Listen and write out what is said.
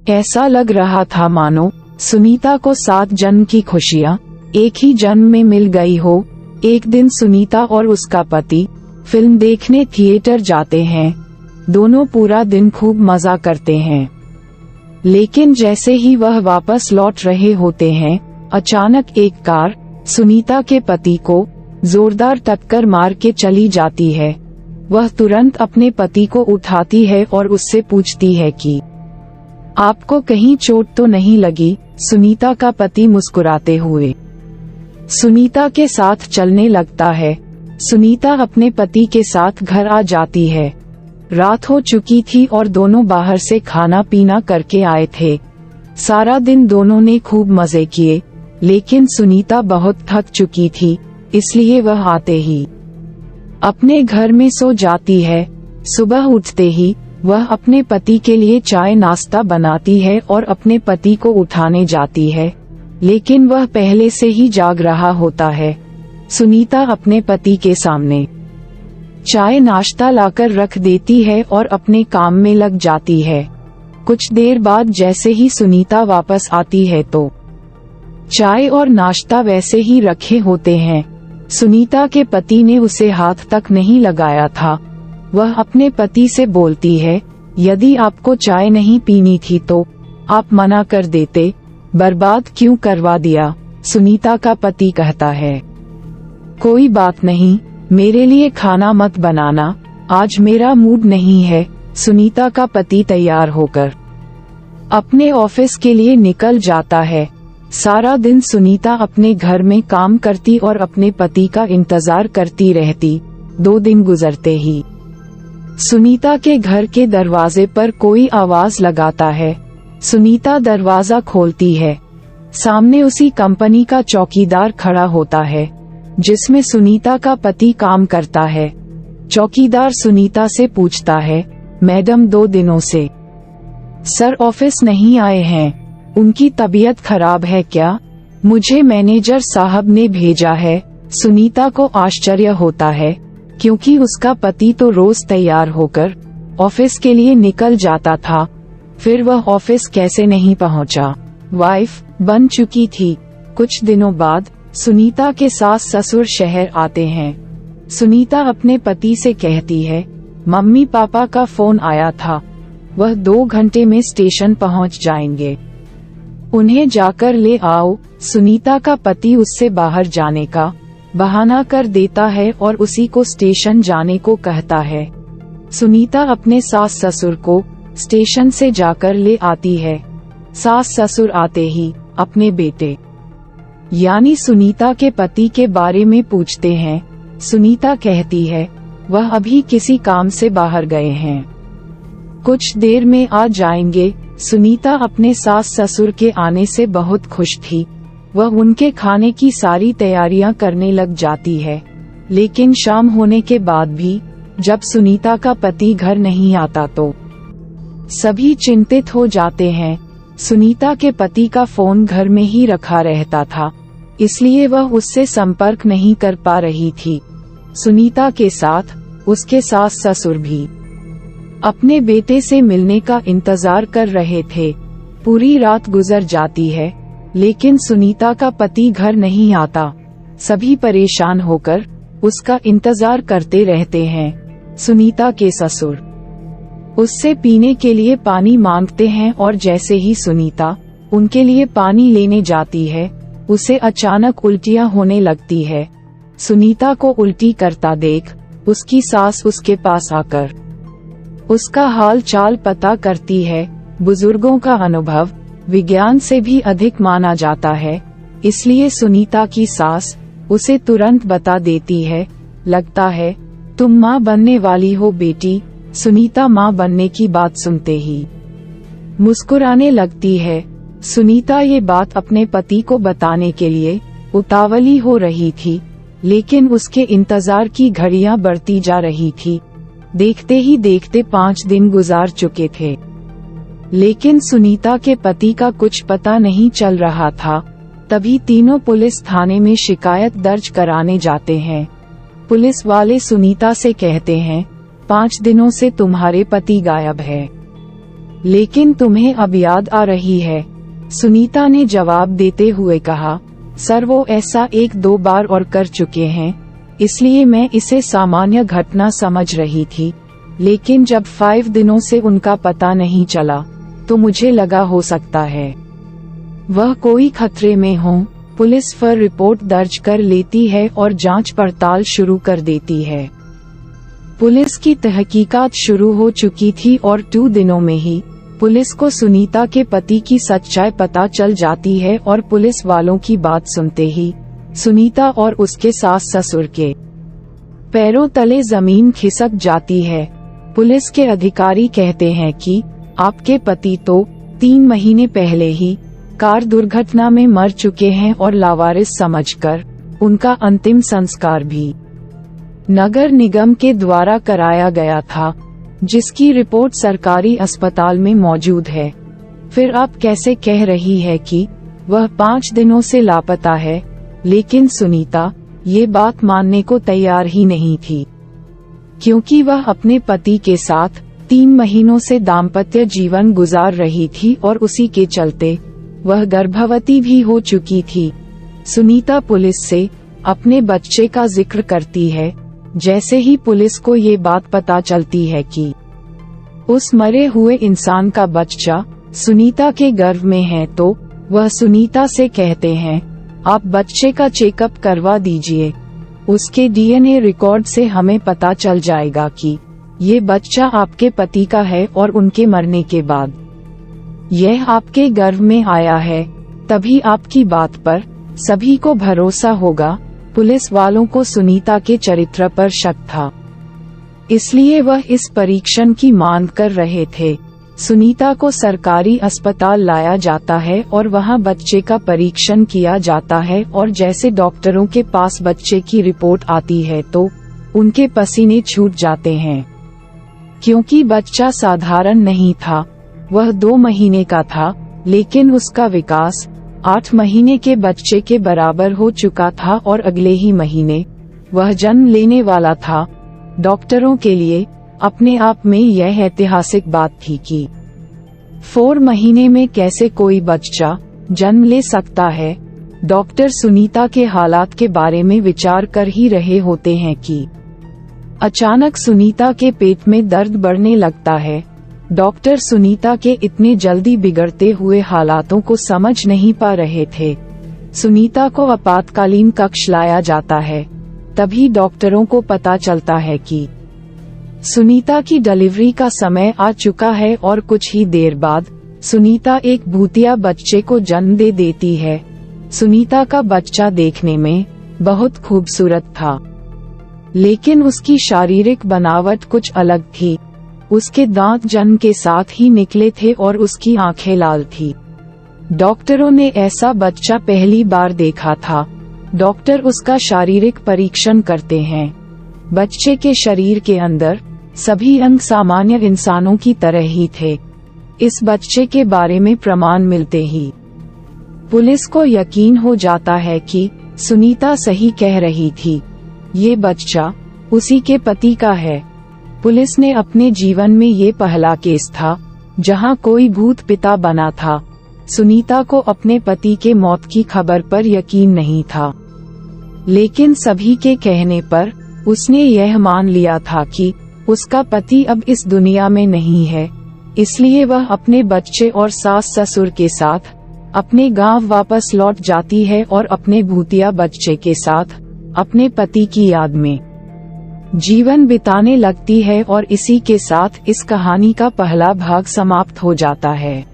ऐसा लग रहा था मानो सुनीता को 7 जन्म की खुशियां एक ही जन्म में मिल गई हो। एक दिन सुनीता और उसका पति फिल्म देखने थिएटर जाते हैं। दोनों पूरा दिन खूब मजा करते हैं, लेकिन जैसे ही वह वापस लौट रहे होते हैं, अचानक एक कार सुनीता के पति को जोरदार टक्कर मार के चली जाती है। वह तुरंत अपने पति को उठाती है और उससे पूछती है कि आपको कहीं चोट तो नहीं लगी। सुनीता का पति मुस्कुराते हुए सुनीता के साथ चलने लगता है। सुनीता अपने पति के साथ घर आ जाती है। रात हो चुकी थी और दोनों बाहर से खाना पीना करके आए थे। सारा दिन दोनों ने खूब मजे किए, लेकिन सुनीता बहुत थक चुकी थी, इसलिए वह आते ही अपने घर में सो जाती है। सुबह उठते ही वह अपने पति के लिए चाय नाश्ता बनाती है और अपने पति को उठाने जाती है, लेकिन वह पहले से ही जाग रहा होता है। सुनीता अपने पति के सामने चाय नाश्ता लाकर रख देती है और अपने काम में लग जाती है। कुछ देर बाद जैसे ही सुनीता वापस आती है तो चाय और नाश्ता वैसे ही रखे होते हैं। सुनीता के पति ने उसे हाथ तक नहीं लगाया था। वह अपने पति से बोलती है, यदि आपको चाय नहीं पीनी थी तो आप मना कर देते, बर्बाद क्यों करवा दिया। सुनीता का पति कहता है, कोई बात नहीं, मेरे लिए खाना मत बनाना, आज मेरा मूड नहीं है। सुनीता का पति तैयार होकर अपने ऑफिस के लिए निकल जाता है। सारा दिन सुनीता अपने घर में काम करती और अपने पति का इंतजार करती रहती। 2 दिन गुजरते ही सुनीता के घर के दरवाजे पर कोई आवाज लगाता है। सुनीता दरवाजा खोलती है। सामने उसी कंपनी का चौकीदार खड़ा होता है जिसमें सुनीता का पति काम करता है। चौकीदार सुनीता से पूछता है, मैडम 2 दिनों से सर ऑफिस नहीं आए हैं, उनकी तबीयत खराब है क्या? मुझे मैनेजर साहब ने भेजा है। सुनीता को आश्चर्य होता है, क्योंकि उसका पति तो रोज तैयार होकर ऑफिस के लिए निकल जाता था, फिर वह ऑफिस कैसे नहीं पहुंचा? वाइफ बन चुकी थी। कुछ दिनों बाद सुनीता के सास ससुर शहर आते हैं। सुनीता अपने पति से कहती है, मम्मी पापा का फोन आया था, वह 2 घंटे में स्टेशन पहुंच जाएंगे, उन्हें जाकर ले आओ। सुनीता का पति उससे बाहर जाने का बहाना कर देता है और उसी को स्टेशन जाने को कहता है। सुनीता अपने सास ससुर को स्टेशन से जाकर ले आती है। सास ससुर आते ही अपने बेटे यानी सुनीता के पति के बारे में पूछते हैं। सुनीता कहती है, वह अभी किसी काम से बाहर गए हैं, कुछ देर में आ जाएंगे। सुनीता अपने सास ससुर के आने से बहुत खुश थी। वह उनके खाने की सारी तैयारियां करने लग जाती है, लेकिन शाम होने के बाद भी जब सुनीता का पति घर नहीं आता तो सभी चिंतित हो जाते हैं। सुनीता के पति का फोन घर में ही रखा रहता था, इसलिए वह उससे संपर्क नहीं कर पा रही थी। सुनीता के साथ उसके सास ससुर भी अपने बेटे से मिलने का इंतजार कर रहे थे। पूरी रात गुजर जाती है, लेकिन सुनीता का पति घर नहीं आता। सभी परेशान होकर उसका इंतजार करते रहते हैं। सुनीता के ससुर उससे पीने के लिए पानी मांगते हैं और जैसे ही सुनीता उनके लिए पानी लेने जाती है, उसे अचानक उल्टियां होने लगती है। सुनीता को उल्टी करता देख उसकी सास उसके पास आकर उसका हाल चाल पता करती है। बुजुर्गों का अनुभव विज्ञान से भी अधिक माना जाता है, इसलिए सुनीता की सास उसे तुरंत बता देती है, लगता है तुम माँ बनने वाली हो बेटी। सुनीता माँ बनने की बात सुनते ही मुस्कुराने लगती है। सुनीता ये बात अपने पति को बताने के लिए उतावली हो रही थी, लेकिन उसके इंतजार की घड़ियां बढ़ती जा रही थी। देखते ही देखते 5 दिन गुजार चुके थे, लेकिन सुनीता के पति का कुछ पता नहीं चल रहा था। तभी तीनों पुलिस थाने में शिकायत दर्ज कराने जाते हैं। पुलिस वाले सुनीता से कहते हैं, 5 दिनों से तुम्हारे पति गायब है। लेकिन तुम्हें अब याद आ रही है? सुनीता ने जवाब देते हुए कहा, सर वो ऐसा 1-2 बार और कर चुके हैं, इसलिए मैं इसे सामान्य घटना समझ रही थी। लेकिन जब 5 दिनों से उनका पता नहीं चला तो मुझे लगा हो सकता है वह कोई खतरे में हो। पुलिस पर रिपोर्ट दर्ज कर लेती है और जांच पड़ताल शुरू कर देती है। पुलिस की तहकीकात शुरू हो चुकी थी और 2 दिनों में ही पुलिस को सुनीता के पति की सच्चाई पता चल जाती है और पुलिस वालों की बात सुनते ही सुनीता और उसके सास ससुर के पैरों तले जमीन खिसक जाती है। पुलिस के अधिकारी कहते हैं कि आपके पति तो 3 महीने पहले ही कार दुर्घटना में मर चुके हैं और लावारिस समझकर उनका अंतिम संस्कार भी नगर निगम के द्वारा कराया गया था, जिसकी रिपोर्ट सरकारी अस्पताल में मौजूद है। फिर आप कैसे कह रही है कि वह 5 दिनों से लापता है? लेकिन सुनीता ये बात मानने को तैयार ही नहीं थी, क्योंकि वह अपने पति के साथ 3 महीनों से दाम्पत्य जीवन गुजार रही थी और उसी के चलते वह गर्भवती भी हो चुकी थी। सुनीता पुलिस से अपने बच्चे का जिक्र करती है। जैसे ही पुलिस को ये बात पता चलती है कि उस मरे हुए इंसान का बच्चा सुनीता के गर्भ में है, तो वह सुनीता से कहते हैं, आप बच्चे का चेकअप करवा दीजिए। उसके डीएनए रिकॉर्ड से हमें पता चल जाएगा कि ये बच्चा आपके पति का है और उनके मरने के बाद यह आपके गर्भ में आया है। तभी आपकी बात पर सभी को भरोसा होगा। पुलिस वालों को सुनीता के चरित्र पर शक था, इसलिए वह इस परीक्षण की मांग कर रहे थे। सुनीता को सरकारी अस्पताल लाया जाता है और वहां बच्चे का परीक्षण किया जाता है और जैसे डॉक्टरों के पास बच्चे की रिपोर्ट आती है तो उनके पसीने छूट जाते हैं, क्योंकि बच्चा साधारण नहीं था। वह 2 महीने का था, लेकिन उसका विकास 8 महीने के बच्चे के बराबर हो चुका था और अगले ही महीने वह जन्म लेने वाला था। डॉक्टरों के लिए अपने आप में यह ऐतिहासिक बात थी कि 4 महीने में कैसे कोई बच्चा जन्म ले सकता है। डॉक्टर सुनीता के हालात के बारे में विचार कर ही रहे होते हैं कि अचानक सुनीता के पेट में दर्द बढ़ने लगता है। डॉक्टर सुनीता के इतने जल्दी बिगड़ते हुए हालातों को समझ नहीं पा रहे थे। सुनीता को आपातकालीन कक्ष लाया जाता है। तभी डॉक्टरों को पता चलता है कि सुनीता की डिलीवरी का समय आ चुका है और कुछ ही देर बाद सुनीता एक भूतिया बच्चे को जन्म दे देती है। सुनीता का बच्चा देखने में बहुत खूबसूरत था, लेकिन उसकी शारीरिक बनावट कुछ अलग थी। उसके दांत जन्म के साथ ही निकले थे और उसकी आंखें लाल थी। डॉक्टरों ने ऐसा बच्चा पहली बार देखा था। डॉक्टर उसका शारीरिक परीक्षण करते हैं। बच्चे के शरीर के अंदर सभी अंग सामान्य इंसानों की तरह ही थे। इस बच्चे के बारे में प्रमाण मिलते ही पुलिस को यकीन हो जाता है कि सुनीता सही कह रही थी, ये बच्चा उसी के पति का है। पुलिस ने अपने जीवन में ये पहला केस था जहां कोई भूत पिता बना था। सुनीता को अपने पति के मौत की खबर पर यकीन नहीं था, लेकिन सभी के कहने पर उसने यह मान लिया था कि उसका पति अब इस दुनिया में नहीं है। इसलिए वह अपने बच्चे और सास ससुर के साथ अपने गांव वापस लौट जाती है और अपने भूतिया बच्चे के साथ अपने पति की याद में जीवन बिताने लगती है और इसी के साथ इस कहानी का पहला भाग समाप्त हो जाता है।